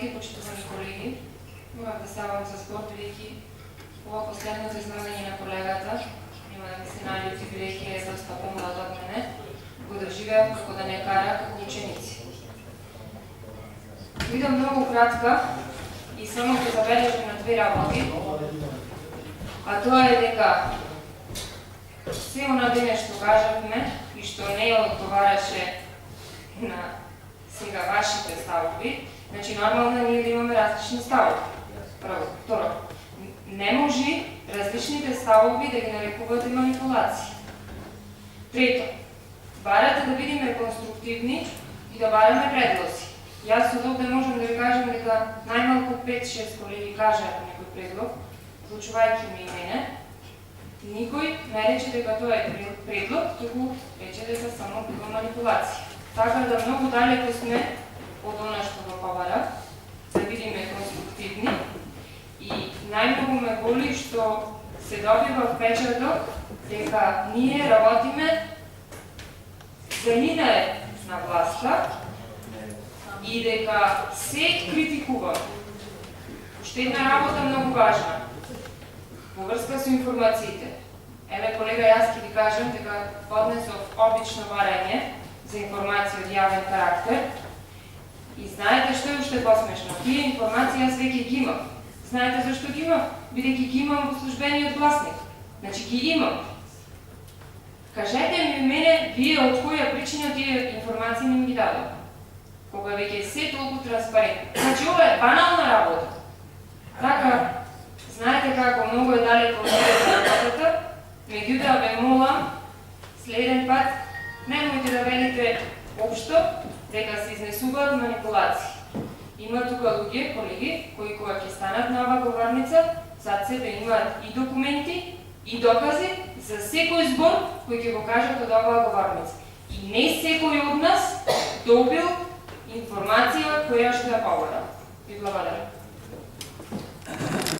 председателки, почитувани колеги. Имах да ставам за спорт, бидејќи ова последното излагање на колегата, има да ми се наљути, бидејќи е доста помлад од мене, го доживеав како да не кара како ученици. Бидам многу кратка и само ќе забележам на две работи, а тоа е дека се она дене што кажавме и што не одговараше на сега вашите ставови, значи нормално ние да имаме различни ставови. Прво. Второ, не може различните ставови да ги нарекувате манипулации. Трето, барате да бидеме конструктивни и да бараме предлози. Јас од овде можам да ви кажам дека најмалку 5-6 колеги кажаат некој предлог, вклучувајќи ме и мене. Никој не рече дека тоа е предлог, туку рече дека само била манипулација. Така да многу далеко сме од она што го побара, да бидеме конструктивни и најмногу ме боли што се добива впечаток дека ние работиме за линеј на власта и дека се критикува. Уште една работа многу важна во врска со информациите. Еве колега, јас ќе ви кажам дека поднесов обично барање за информација од јавен карактер. И знаете што е уште посмешно? Тие информации јас веќе ги имам. Знаете зашто ги имам? Бидејќи ги имам во службениот гласник. Значи ги имам. Кажете ми мене, вие од која причина тие информации не ми ги дадат? Кога веќе е се толку транспарентно. Значи ова е банална работа. Така, знаете како многу е далеко од работата, меѓутоа ве молам, следен пат, немојте да велите општо дека се изнесуваат манипулации. Има тука луѓе, колеги, кои кога ќе станат на оваа говорница, зад себе имаат и документи, и докази за секој збор кој ќе го кажат од оваа говорница. И не секој од нас добил информација која што ја побара. Ви благодарам.